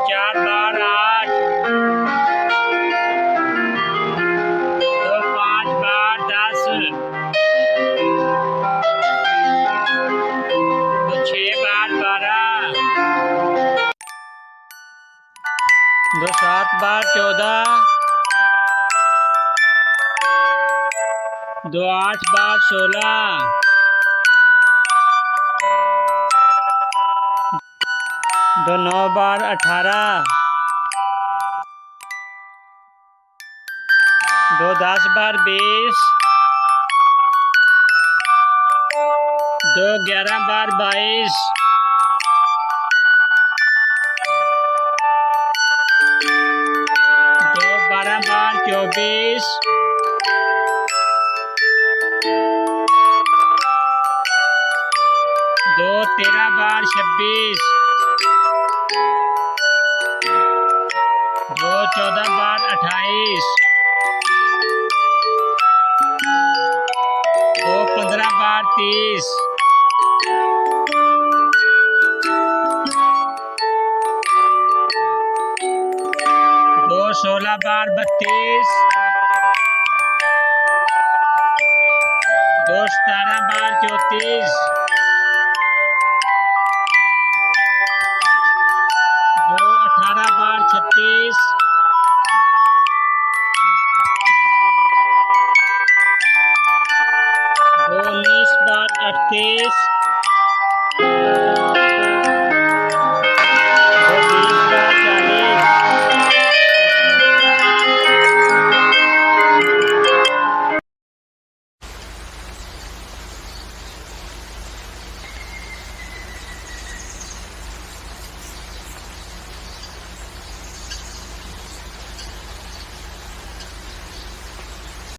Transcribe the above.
चार बार 8, दो पाँच बार 10, दो छः बार 12, दो 7 बार 14, दो 8 बार 16, दो 9 बार 18, दो 10 बार 20, दो 11 बार 22, दो 12 बार 24, दो 13 बार 26, दो 14 बार 28, दो 15 बार 30, दो 16 बार 32, दो 17 बार 34, दो 18 बार 36, दो 19 बार 38,